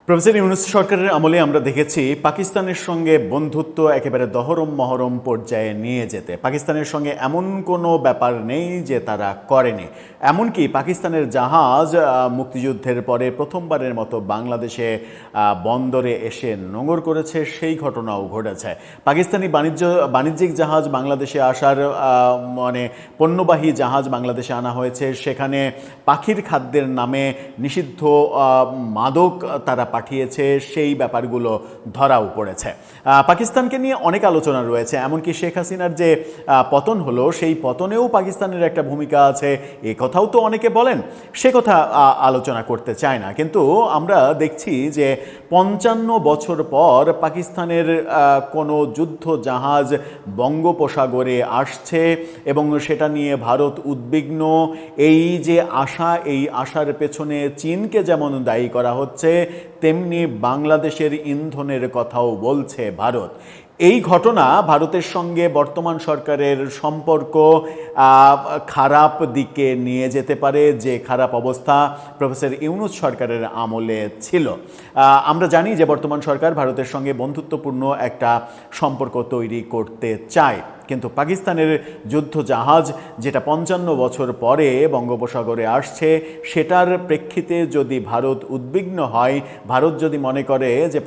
Professor Yunus সরকারের আমলে আমরা দেখেছি পাকিস্তানের সঙ্গে বন্ধুত্ব একেবারে দহরম মহরম পর্যায়ে নিয়ে যেতে। পাকিস্তানের সঙ্গে এমন কোনো ব্যাপার নেই যে তারা করেনি। এমনকি পাকিস্তানের জাহাজ মুক্তিযুদ্ধের পরে প্রথমবারের মতো বাংলাদেশে বন্দরে এসে নোঙর করেছে, সেই ঘটনাও ঘটেছে। পাকিস্তানি বাণিজ্যিক জাহাজ বাংলাদেশে আসার পণ্যবাহী জাহাজ বাংলাদেশে আনা হয়েছে, সেখানে পাখির খাদ্যের নামে নিষিদ্ধ মাদক তারা পাঠিয়েছে, সেই ব্যাপারগুলো ধরাও পড়েছে। পাকিস্তানকে নিয়ে অনেক আলোচনা রয়েছে, এমনকি শেখ হাসিনার যে পতন হলো সেই পতনেও পাকিস্তানের একটা ভূমিকা আছে, এ কথাও তো অনেকে বলেন, সে কথা আলোচনা করতে চায় না। কিন্তু আমরা দেখছি যে ৫৫ বছর পর পাকিস্তানের কোনো যুদ্ধ জাহাজ বঙ্গোপসাগরে আসছে এবং সেটা নিয়ে ভারত উদ্বিগ্ন। এই যে আশা, এই আশার পেছনে চীনকে যেমন দায়ী করা হচ্ছে, তেমনি বাংলাদেশের ইন্ধনের কথাও বলছে ভারত। এই ঘটনা ভারতের সঙ্গে বর্তমান সরকারের সম্পর্ক খারাপ দিকে নিয়ে যেতে পারে, যে খারাপ অবস্থা প্রফেসর ইউনূস সরকারের আমলে ছিল। আমরা জানি যে বর্তমান সরকার ভারতের সঙ্গে বন্ধুত্বপূর্ণ একটা সম্পর্ক তৈরি করতে চায়, কিন্তু পাকিস্তানের যুদ্ধ জাহাজ যেটা ৫৫ বছর পরে বঙ্গোপসাগরে আসছে, সেটার প্রেক্ষিতে যদি ভারত উদ্বিগ্ন হয়, ভারত যদি মনে করে যে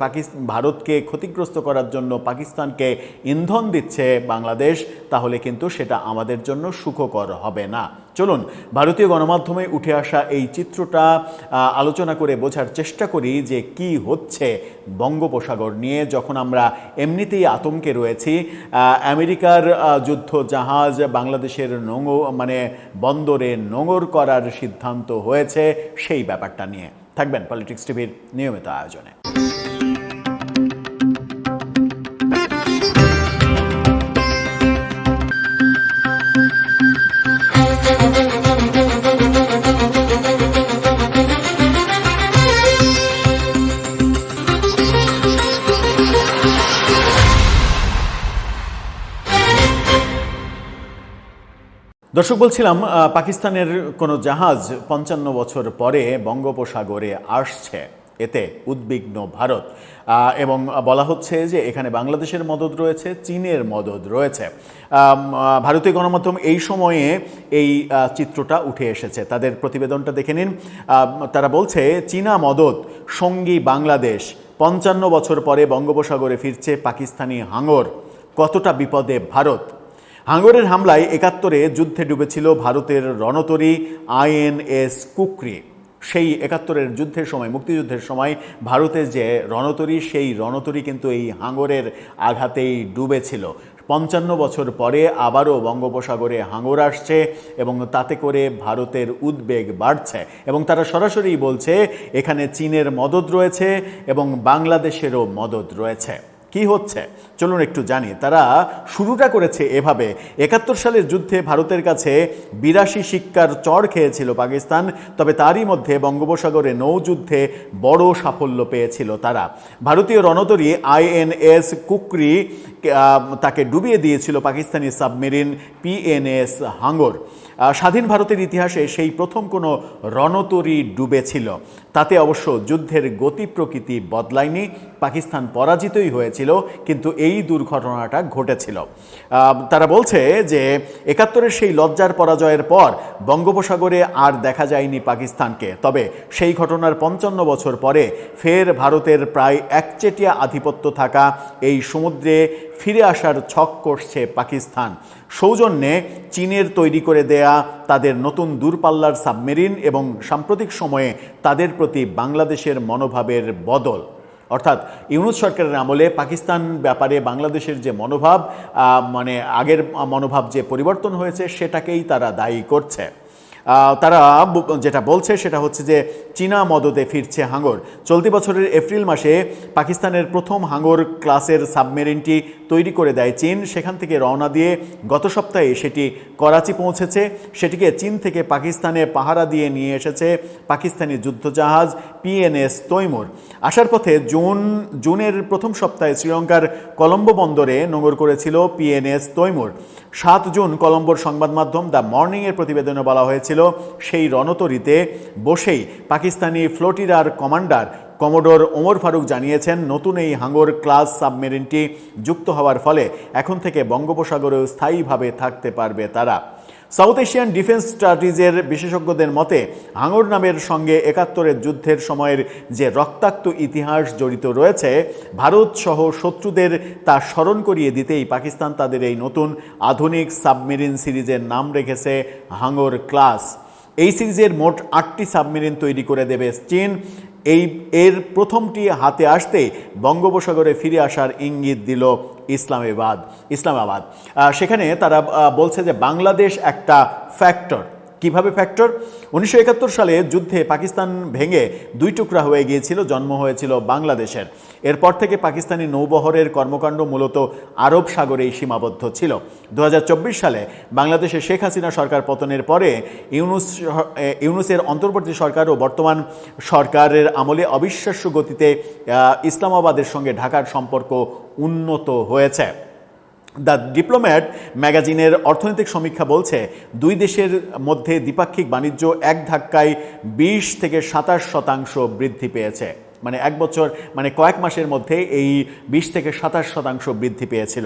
ভারতকে ক্ষতিগ্রস্ত করার জন্য পাকিস্তানকে ইন্ধন দিচ্ছে বাংলাদেশ, তাহলে কিন্তু সেটা আমাদের জন্য সুখকর হবে না। চলুন ভারতীয় গণমাধ্যমে উঠে আসা এই চিত্রটা আলোচনা করে বোঝার চেষ্টা করি যে কি হচ্ছে বঙ্গোপসাগর নিয়ে, যখন আমরা এমনিতেই আতঙ্কে রয়েছি। আমেরিকার যুদ্ধ জাহাজ বাংলাদেশের বন্দরে নোঙর করার সিদ্ধান্ত হয়েছে, সেই ব্যাপারটা নিয়ে থাকবেন পলিটিক্স টিভির নিয়মিত আয়োজনে। দর্শক, বলছিলাম পাকিস্তানের কোনো জাহাজ ৫৫ বছর পরে বঙ্গোপসাগরে আসছে, এতে উদ্বিগ্ন ভারত। এবং বলা হচ্ছে যে এখানে বাংলাদেশের মদদ রয়েছে, চীনের মদদ রয়েছে। ভারতীয় গণমাধ্যম এই সময়ে এই চিত্রটা উঠে এসেছে, তাদের প্রতিবেদনটা দেখে নিন। তারা বলছে চীনা মদদ সঙ্গী বাংলাদেশ, ৫৫ বছর পরে বঙ্গোপসাগরে ফিরছে পাকিস্তানি হাঙর, কতটা বিপদে ভারত। হাঙ্গরের হামলায় ৭১-এ যুদ্ধে ডুবেছিল ভারতের রণতরী INS কুকরি। সেই ৭১-এর যুদ্ধের সময়, মুক্তিযুদ্ধের সময় ভারতের যে রণতরী, সেই রণতরী কিন্তু এই হাঙ্গরের আঘাতেই ডুবেছিল। ৫৫ বছর পরে আবারও বঙ্গোপসাগরে হাঙ্গর আসছে এবং তাতে করে ভারতের উদ্বেগ বাড়ছে, এবং তারা সরাসরি বলছে এখানে চীনের মদদ রয়েছে এবং বাংলাদেশেরও মদদ রয়েছে। কি হচ্ছে চলুন একটু জানি। তারা শুরুটা করেছে এভাবে: ৭১ সালের যুদ্ধে ভারতের কাছে ৮২ সিক্কার চড় খেয়েছিল পাকিস্তান, তবে তারই মধ্যে বঙ্গোপসাগরে নৌযুদ্ধে বড় সাফল্য পেয়েছিল তারা। ভারতীয় রণতরী INS কুকরি তাকে ডুবিয়ে দিয়েছিল পাকিস্তানি সাবমেরিন PNS হাঙ্গর। স্বাধীন ভারতের ইতিহাসে সেই প্রথম কোনো রণতরী ডুবেছিল। তাতে অবশ্য যুদ্ধের গতি প্রকৃতি বদলায়নি, পাকিস্তান পরাজিতই হয়েছিল, কিন্তু এই দুর্ঘটনাটা ঘটেছিল। তারা বলছে যে ৭১-এর সেই লজ্জার পরাজয়ের পর বঙ্গোপসাগরে আর দেখা যায়নি পাকিস্তানকে, তবে সেই ঘটনার ৫৫ বছর পরে ফের ভারতের প্রায় একচেটিয়া আধিপত্য থাকা এই সমুদ্রে ফিরে আসার ছক কষছে পাকিস্তান। সৌজন্যে চীনের তৈরি করে দেয়া তাদের নতুন দূরপাল্লার সাবমেরিন এবং সাম্প্রতিক সময়ে তাদের প্রতি বাংলাদেশের মনোভাবের বদল। অর্থাৎ ইউনূস সরকারের আমলে পাকিস্তান ব্যাপারে বাংলাদেশের যে মনোভাব, আগের মনোভাব যে পরিবর্তন হয়েছে, সেটাকেই তারা দায়ী করছে। তারা যেটা বলছে সেটা হচ্ছে যে চীনা মদদে ফিরছে হাঙ্গর। চলতি বছরের এপ্রিল মাসে পাকিস্তানের প্রথম হাঙ্গর ক্লাসের সাবমেরিনটি তৈরি করে দেয় চীন। সেখান থেকে রওনা দিয়ে গত সপ্তাহে সেটি করাচি পৌঁছেছে। সেটিকে চীন থেকে পাকিস্তানে পাহারা দিয়ে নিয়ে এসেছে পাকিস্তানি যুদ্ধজাহাজ PNS তৈমুর। আসার পথে জুনের প্রথম সপ্তাহে শ্রীলঙ্কার কলম্বো বন্দরে নোঙর করেছিল PNS তৈমুর। ৭ জুন কলম্বোর সংবাদ মাধ্যম দ্য মর্নিংয়ের প্রতিবেদনে বলা হয়েছিল সেই রণতরীতে বসেই পাকিস্তানি ফ্লোটিরার কমান্ডার কমোডোর ওমর ফারুক জানিয়েছেন, নতুন এই হাঙ্গর ক্লাস সাবমেরিনটি যুক্ত হওয়ার ফলে এখন থেকে বঙ্গোপসাগরেও স্থায়ীভাবে থাকতে পারবে তারা। সাউথ এশিয়ান ডিফেন্স স্ট্র্যাটেজির বিশেষজ্ঞদের মতে হাঙ্গর নামের সঙ্গে ৭১-এর যুদ্ধের সময়ের যে রক্তাক্ত ইতিহাস জড়িত রয়েছে, ভারত সহ শত্রুদের তা স্মরণ করিয়ে দিতেই পাকিস্তান তাদের এই নতুন আধুনিক সাবমেরিন সিরিজের নাম রেখেছে হাঙ্গর ক্লাস। এই সিরিজের মোট ৮টি সাবমেরিন তৈরি করে দেবে চীন। এর প্রথমটি হাতে আসতেই বঙ্গোপসাগরে ফিরে আসার ইঙ্গিত দিল ইসলামাবাদ। সেখানে তারা বলছে যে বাংলাদেশ একটা ফ্যাক্টর। কিভাবে ফ্যাক্টর? ১৯৭১ সালে যুদ্ধে পাকিস্তান ভেঙে দুই টুকরা হয়ে গিয়েছিল, জন্ম হয়েছিল বাংলাদেশের। এরপর থেকে পাকিস্তানি নৌবহরের কর্মকাণ্ড মূলত আরব সাগরেই সীমাবদ্ধ ছিল। ২০২৪ সালে বাংলাদেশে শেখ হাসিনা সরকার পতনের পরে ইউনূসের অন্তর্বর্তী সরকার ও বর্তমান সরকারের আমলে অবিশ্বাস্য গতিতে ইসলামাবাদের সঙ্গে ঢাকার সম্পর্ক উন্নত হয়েছে। দ্য ডিপ্লোম্যাট ম্যাগাজিনের অর্থনৈতিক সমীক্ষা বলছে, দুই দেশের মধ্যে দ্বিপাক্ষিক বাণিজ্য এক ধাক্কায় ২০ থেকে ২৭% বৃদ্ধি পেয়েছে। মানে এক বছর, মানে কয়েক মাসের মধ্যে এই ২০ থেকে ২৭% বৃদ্ধি পেয়েছিল।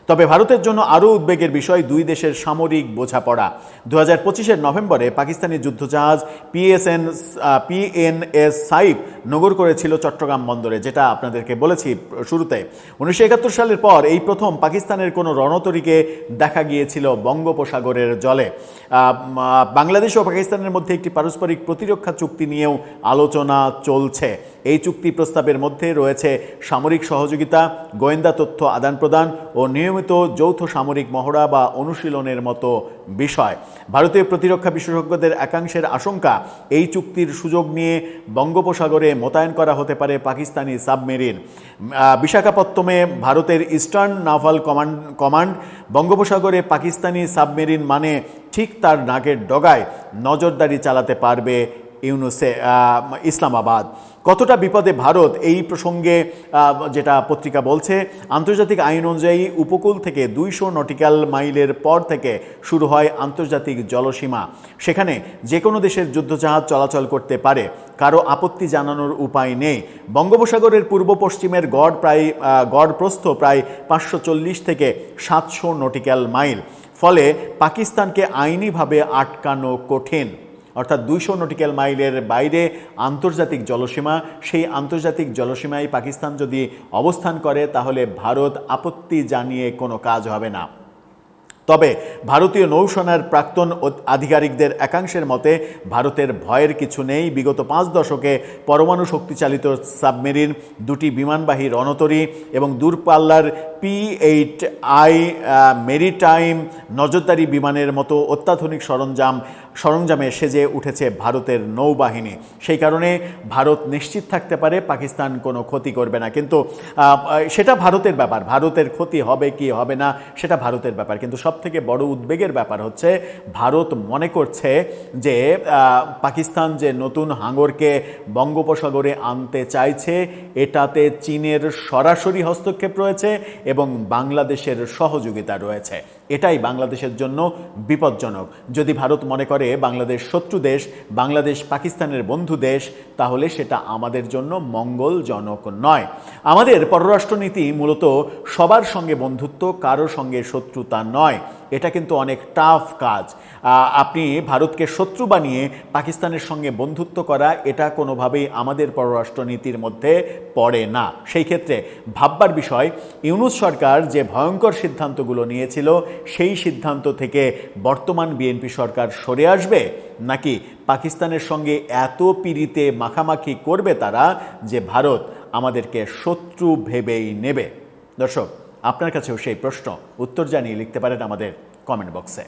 তবে ভারতের জন্য আরও উদ্বেগের বিষয় দুই দেশের সামরিক বোঝাপড়া। ২০২৫-এর নভেম্বরে পাকিস্তানি যুদ্ধজাহাজ পিএনএস সাইফ নোঙর করেছিল চট্টগ্রাম বন্দরে, যেটা আপনাদেরকে বলেছি শুরুতে। ১৯৭১ সালের পর এই প্রথম পাকিস্তানের কোনো রণতরীকে দেখা গিয়েছিল বঙ্গোপসাগরের জলে। বাংলাদেশ ও পাকিস্তানের মধ্যে একটি পারস্পরিক প্রতিরক্ষা চুক্তি নিয়েও আলোচনা চলছে। এই চুক্তি প্রস্তাবের মধ্যে রয়েছে সামরিক সহযোগিতা, গোয়েন্দা তথ্য আদান প্রদান ও নিয়মিত যৌথ সামরিক মহড়া বা অনুশীলনের মতো বিষয়। ভারতীয় প্রতিরক্ষা বিশেষজ্ঞদের একাংশের আশঙ্কা, এই চুক্তির সুযোগ নিয়ে বঙ্গোপসাগরে মোতায়েন করা হতে পারে পাকিস্তানি সাবমেরিন। বিশাখাপত্তমে ভারতের ইস্টার্ন নাভাল কমান্ড বঙ্গোপসাগরে পাকিস্তানি সাবমেরিন মানে ঠিক তার নাকের ডগায় নজরদারি চালাতে পারবে ইসলামাবাদ। কতটা বিপদে ভারত এই প্রসঙ্গে যেটা পত্রিকা বলছে, আন্তর্জাতিক আইন অনুযায়ী উপকূল থেকে ২০০ নটিক্যাল মাইলের পর থেকে শুরু হয় আন্তর্জাতিক জলসীমা। সেখানে যে কোনো দেশের যুদ্ধজাহাজ চলাচল করতে পারে, কারো আপত্তি জানানোর উপায় নেই। বঙ্গোপসাগরের পূর্ব পশ্চিমের গড় প্রস্থ প্রায় ৫৪০ থেকে ৭০০ নটিক্যাল মাইল। ফলে পাকিস্তানকে আইনিভাবে আটকানো কঠিন। অর্থাৎ ২০০ নটিক্যাল মাইলের বাইরে আন্তর্জাতিক জলসীমা, সেই আন্তর্জাতিক জলসীমায় পাকিস্তান যদি অবস্থান করে তাহলে ভারত আপত্তি জানিয়ে কোনো কাজ হবে না। তবে ভারতীয় নৌসেনার প্রাক্তন আধিকারিকদের একাংশের মতে ভারতের ভয়ের কিছু নেই। বিগত ৫ দশকে পরমাণু শক্তিচালিত সাবমেরিন, দুটি বিমানবাহী রণতরী এবং দূরপাল্লার P-8I মেরিটাইম নজরদারি বিমানের মতো অত্যাধুনিক সরঞ্জামে সেজে উঠেছে ভারতের নৌবাহিনী। সেই কারণে ভারত নিশ্চিত থাকতে পারে পাকিস্তান কোনো ক্ষতি করবে না। কিন্তু সেটা ভারতের ব্যাপার, ভারতের ক্ষতি হবে কি হবে না সেটা ভারতের ব্যাপার। কিন্তু সবথেকে বড় উদ্বেগের ব্যাপার হচ্ছে ভারত মনে করছে যে পাকিস্তান যে নতুন হাঙ্গরকে বঙ্গোপসাগরে আনতে চাইছে, এটাতে চীনের সরাসরি হস্তক্ষেপ রয়েছে এবং বাংলাদেশের সহযোগিতা রয়েছে। এটাই বাংলাদেশের জন্য বিপজ্জনক। যদি ভারত মনে করে বাংলাদেশ শত্রু দেশ, বাংলাদেশ পাকিস্তানের বন্ধু দেশ, তাহলে সেটা আমাদের জন্য মঙ্গলজনক নয়। আমাদের পররাষ্ট্রনীতি মূলত সবার সঙ্গে বন্ধুত্ব, কারো সঙ্গে শত্রুতা নয়। এটা কিন্তু অনেক টাফ কাজ। আপনি ভারতকে শত্রু বানিয়ে পাকিস্তানের সঙ্গে বন্ধুত্ব করা, এটা কোনোভাবেই আমাদের পররাষ্ট্রনীতির মধ্যে পড়ে না। সেই ক্ষেত্রে ভাববার বিষয়, ইউনূস সরকার যে ভয়ঙ্কর সিদ্ধান্তগুলো নিয়েছিল, সেই সিদ্ধান্ত থেকে বর্তমান বিএনপি সরকার সরে আসবে, নাকি পাকিস্তানের সঙ্গে এত পিরিতে মাখামাখি করবে তারা যে ভারত আমাদেরকে শত্রু ভেবেই নেবে। দর্শক, আপনার কাছেও সেই প্রশ্ন, উত্তর জানিয়ে লিখতে পারেন আমাদের কমেন্ট বক্সে।